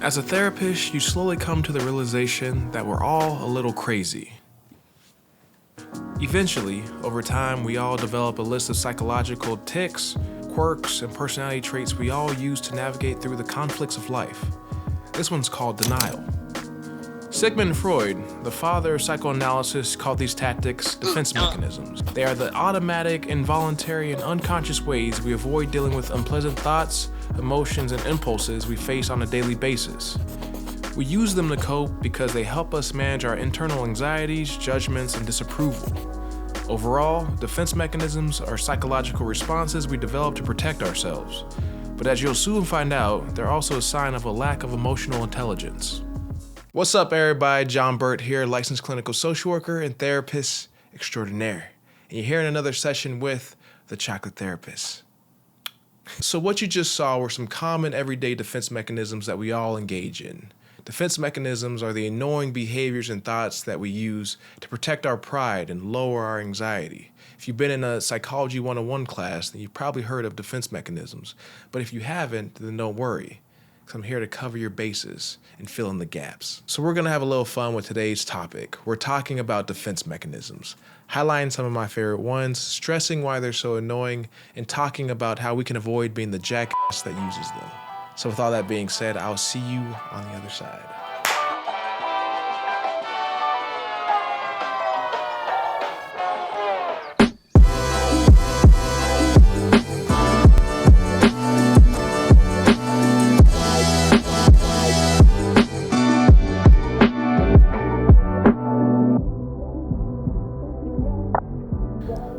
As a therapist, you slowly come to the realization that we're all a little crazy. Eventually, over time, we all develop a list of psychological tics, quirks, and personality traits we all use to navigate through the conflicts of life. This one's called denial. Sigmund Freud, the father of psychoanalysis, called these tactics defense mechanisms. They are the automatic, involuntary, and unconscious ways we avoid dealing with unpleasant thoughts, emotions, and impulses we face on a daily basis. We use them to cope because they help us manage our internal anxieties, judgments, and disapproval. Overall, defense mechanisms are psychological responses we develop to protect ourselves. But as you'll soon find out, they're also a sign of a lack of emotional intelligence. What's up, everybody? John Burt here, licensed clinical social worker and therapist extraordinaire. And you're here in another session with the Chocolate Therapist. So what you just saw were some common everyday defense mechanisms that we all engage in. Defense mechanisms are the annoying behaviors and thoughts that we use to protect our pride and lower our anxiety. If you've been in a Psychology 101 class, then you've probably heard of defense mechanisms. But if you haven't, then don't worry, because I'm here to cover your bases and fill in the gaps. So we're going to have a little fun with today's topic. We're talking about defense mechanisms, highlighting some of my favorite ones, stressing why they're so annoying, and talking about how we can avoid being the jackass that uses them. So with all that being said, I'll see you on the other side.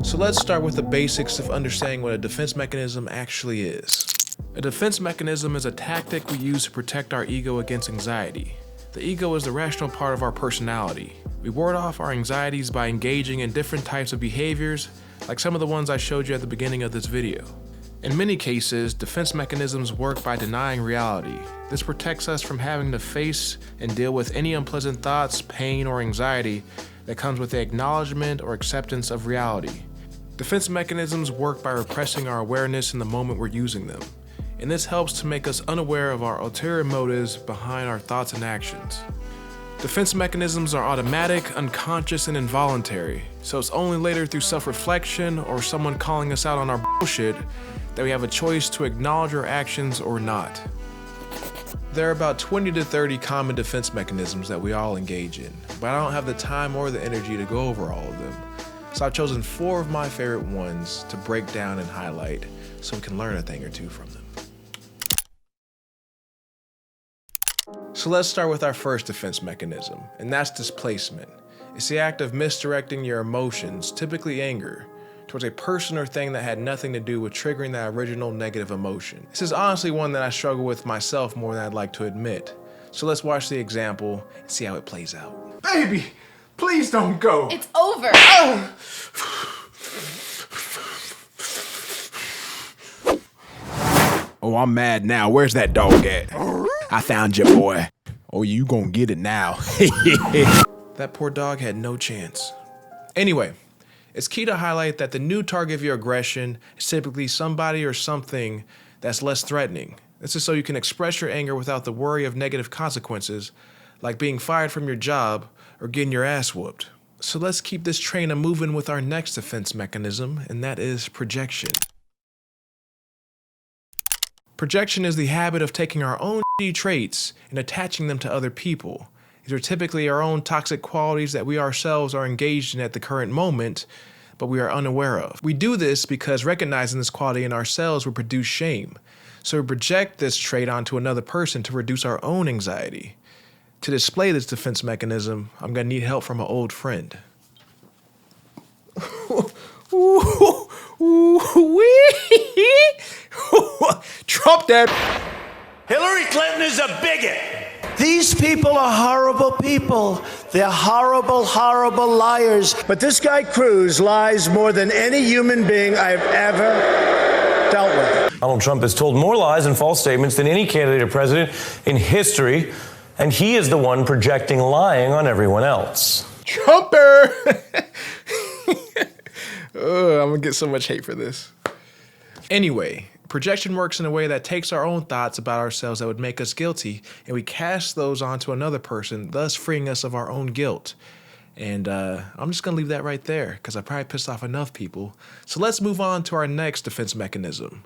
So let's start with the basics of understanding what a defense mechanism actually is. A defense mechanism is a tactic we use to protect our ego against anxiety. The ego is the rational part of our personality. We ward off our anxieties by engaging in different types of behaviors, like some of the ones I showed you at the beginning of this video. In many cases, defense mechanisms work by denying reality. This protects us from having to face and deal with any unpleasant thoughts, pain, or anxiety that comes with the acknowledgement or acceptance of reality. Defense mechanisms work by repressing our awareness in the moment we're using them, and this helps to make us unaware of our ulterior motives behind our thoughts and actions. Defense mechanisms are automatic, unconscious, and involuntary, so it's only later through self-reflection or someone calling us out on our bullshit that we have a choice to acknowledge our actions or not. There are about 20 to 30 common defense mechanisms that we all engage in, but I don't have the time or the energy to go over all of them. So I've chosen 4 of my favorite ones to break down and highlight so we can learn a thing or two from them. So let's start with our first defense mechanism, and that's displacement. It's the act of misdirecting your emotions, typically anger, towards a person or thing that had nothing to do with triggering that original negative emotion. This is honestly one that I struggle with myself more than I'd like to admit. So let's watch the example and see how it plays out. Baby, please don't go. It's over. Oh, I'm mad now. Where's that dog at? I found you, boy. Oh, you gonna get it now. That poor dog had no chance. Anyway, it's key to highlight that the new target of your aggression is typically somebody or something that's less threatening. This is so you can express your anger without the worry of negative consequences, like being fired from your job or getting your ass whooped. So let's keep this train a-moving with our next defense mechanism, and that is projection. Projection is the habit of taking our own shitty traits and attaching them to other people. These are typically our own toxic qualities that we ourselves are engaged in at the current moment, but we are unaware of. We do this because recognizing this quality in ourselves will produce shame. So we project this trait onto another person to reduce our own anxiety. To display this defense mechanism, I'm gonna need help from an old friend. Trump that. Hillary Clinton is a bigot. These people are horrible people. They're horrible, horrible liars. But this guy Cruz lies more than any human being I've ever dealt with. Donald Trump has told more lies and false statements than any candidate or president in history, and he is the one projecting lying on everyone else. Trumper! I'm gonna get so much hate for this. Anyway, Projection works in a way that takes our own thoughts about ourselves that would make us guilty, and we cast those onto another person, thus freeing us of our own guilt. And I'm just going to leave that right there because I probably pissed off enough people. So let's move on to our next defense mechanism.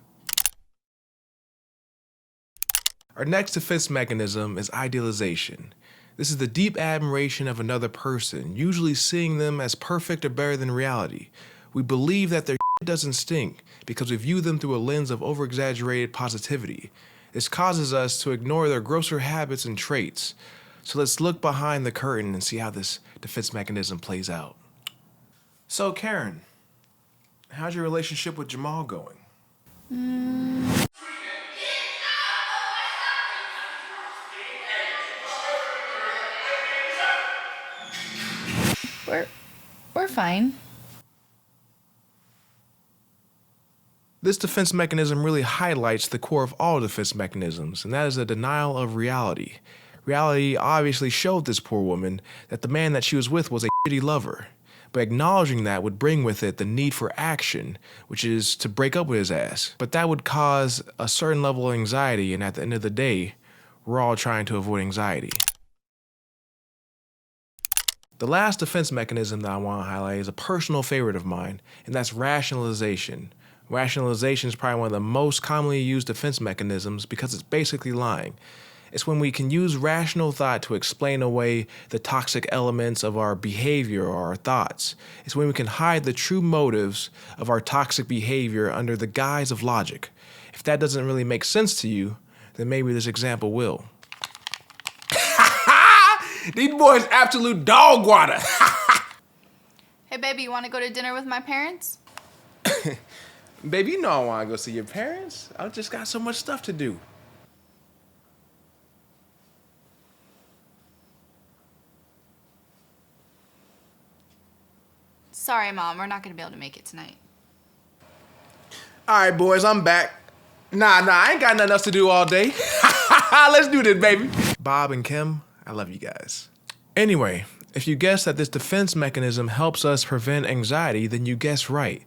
Our next defense mechanism is idealization. This is the deep admiration of another person, usually seeing them as perfect or better than reality. We believe that their shit doesn't stink because we view them through a lens of over-exaggerated positivity. This causes us to ignore their grosser habits and traits. So let's look behind the curtain and see how this defense mechanism plays out. So Karen, how's your relationship with Jamal going? We're fine. This defense mechanism really highlights the core of all defense mechanisms, and that is a denial of reality. Reality obviously showed this poor woman that the man that she was with was a shitty lover, but acknowledging that would bring with it the need for action, which is to break up with his ass. But that would cause a certain level of anxiety, and at the end of the day, we're all trying to avoid anxiety. The last defense mechanism that I want to highlight is a personal favorite of mine, and that's rationalization. Rationalization is probably one of the most commonly used defense mechanisms because it's basically lying. It's when we can use rational thought to explain away the toxic elements of our behavior or our thoughts. It's when we can hide the true motives of our toxic behavior under the guise of logic. If that doesn't really make sense to you, then maybe this example will. These boys absolute dog water. Hey, baby, you want to go to dinner with my parents? Baby, you know I want to go see your parents. I just got so much stuff to do. Sorry, Mom, we're not going to be able to make it tonight. All right, boys, I'm back. Nah, I ain't got nothing else to do all day. Let's do this, baby. Bob and Kim, I love you guys. Anyway, if you guess that this defense mechanism helps us prevent anxiety, then you guess right.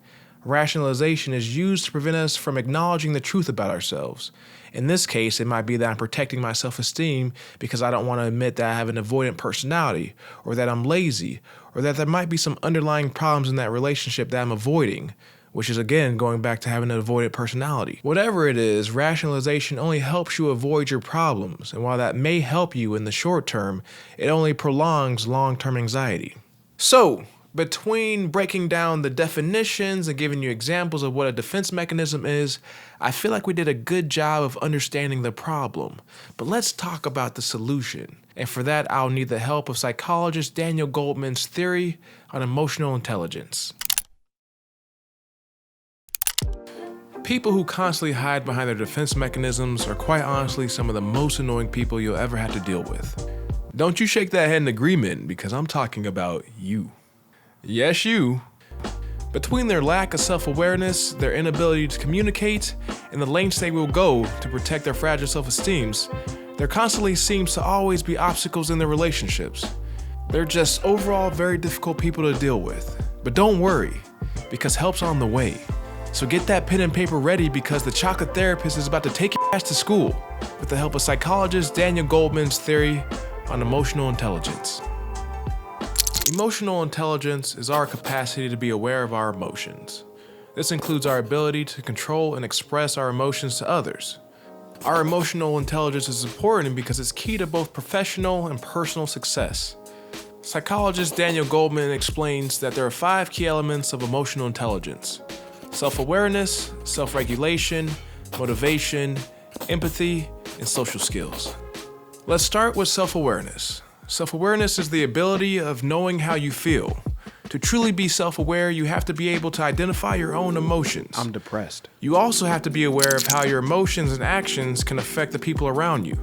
Rationalization is used to prevent us from acknowledging the truth about ourselves. In this case, it might be that I'm protecting my self-esteem because I don't want to admit that I have an avoidant personality, or that I'm lazy, or that there might be some underlying problems in that relationship that I'm avoiding, which is again going back to having an avoidant personality. Whatever it is, rationalization only helps you avoid your problems, and while that may help you in the short term, it only prolongs long-term anxiety. So, between breaking down the definitions and giving you examples of what a defense mechanism is, I feel like we did a good job of understanding the problem. But let's talk about the solution. And for that, I'll need the help of psychologist Daniel Goleman's theory on emotional intelligence. People who constantly hide behind their defense mechanisms are quite honestly some of the most annoying people you'll ever have to deal with. Don't you shake that head in agreement, because I'm talking about you. Yes, you. Between their lack of self-awareness, their inability to communicate, and the lengths they will go to protect their fragile self-esteems, there constantly seems to always be obstacles in their relationships. They're just overall very difficult people to deal with. But don't worry, because help's on the way. So get that pen and paper ready, because the chocolate therapist is about to take your ass to school with the help of psychologist Daniel Goleman's theory on emotional intelligence. Emotional intelligence is our capacity to be aware of our emotions. This includes our ability to control and express our emotions to others. Our emotional intelligence is important because it's key to both professional and personal success. Psychologist Daniel Goleman explains that there are 5 key elements of emotional intelligence: self-awareness, self-regulation, motivation, empathy, and social skills. Let's start with self-awareness. Self-awareness is the ability of knowing how you feel. To truly be self-aware, you have to be able to identify your own emotions. I'm depressed. You also have to be aware of how your emotions and actions can affect the people around you.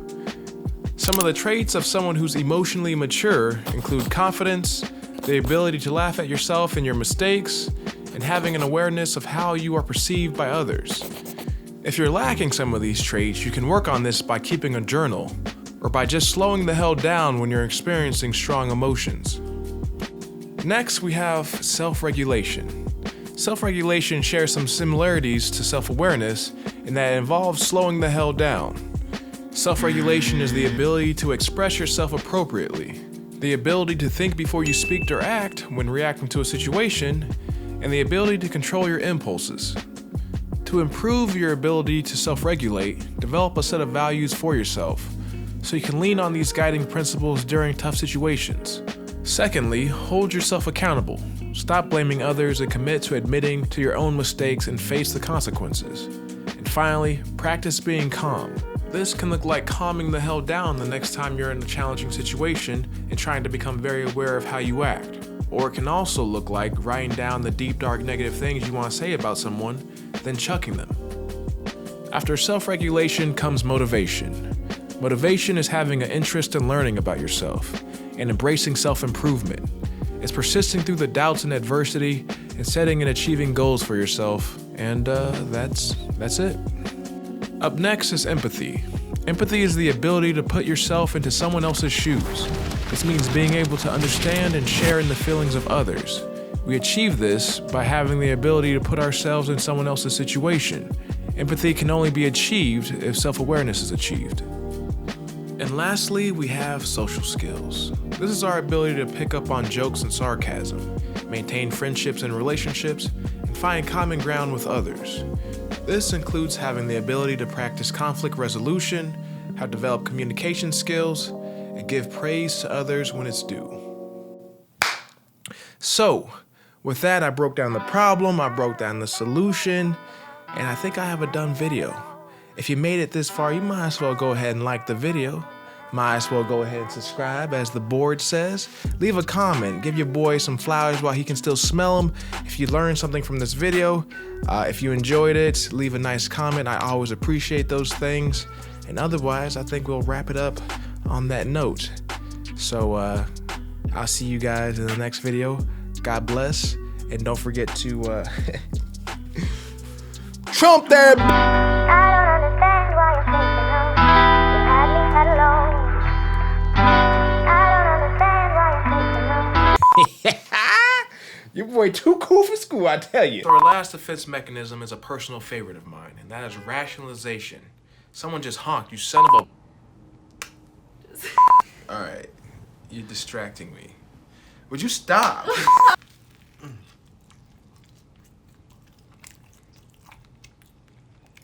Some of the traits of someone who's emotionally mature include confidence, the ability to laugh at yourself and your mistakes, and having an awareness of how you are perceived by others. If you're lacking some of these traits, you can work on this by keeping a journal, or by just slowing the hell down when you're experiencing strong emotions. Next, we have self-regulation. Self-regulation shares some similarities to self-awareness in that it involves slowing the hell down. Self-regulation is the ability to express yourself appropriately, the ability to think before you speak or act when reacting to a situation, and the ability to control your impulses. To improve your ability to self-regulate, develop a set of values for yourself, so you can lean on these guiding principles during tough situations. Secondly, hold yourself accountable. Stop blaming others and commit to admitting to your own mistakes and face the consequences. And finally, practice being calm. This can look like calming the hell down the next time you're in a challenging situation and trying to become very aware of how you act. Or it can also look like writing down the deep, dark, negative things you want to say about someone, then chucking them. After self-regulation comes motivation. Motivation is having an interest in learning about yourself and embracing self-improvement. It's persisting through the doubts and adversity and setting and achieving goals for yourself. And that's it. Up next is empathy. Empathy is the ability to put yourself into someone else's shoes. This means being able to understand and share in the feelings of others. We achieve this by having the ability to put ourselves in someone else's situation. Empathy can only be achieved if self-awareness is achieved. And lastly, we have social skills. This is our ability to pick up on jokes and sarcasm, maintain friendships and relationships, and find common ground with others. This includes having the ability to practice conflict resolution, how to develop communication skills, and give praise to others when it's due. So, with that, I broke down the problem, I broke down the solution, and I think I have a done video. If you made it this far, you might as well go ahead and like the video. Might as well go ahead and subscribe, as the board says. Leave a comment, give your boy some flowers while he can still smell them. If you learned something from this video, if you enjoyed it, leave a nice comment. I always appreciate those things. And otherwise, I think we'll wrap it up on that note. So, I'll see you guys in the next video. God bless, and don't forget to Trump that. I don't understand why you're thinking of you had me at alone. I don't understand why you're thinking of Your boy too cool for school, I tell you. So our last defense mechanism is a personal favorite of mine, and that is rationalization. Someone just honked, you son of a... Alright, you're distracting me. Would you stop?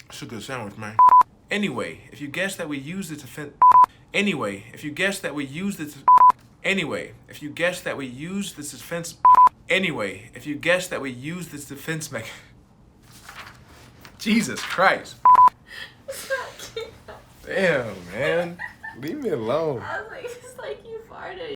It's a good sandwich, man. Anyway, if you guessed that we use this defense... Anyway, if you guessed that we use this... Anyway, if you guessed that we use this defense... Anyway, if you guessed that we use this defense mechanism... Jesus Christ. Stop. Damn, man. Leave me alone. I was like, it's like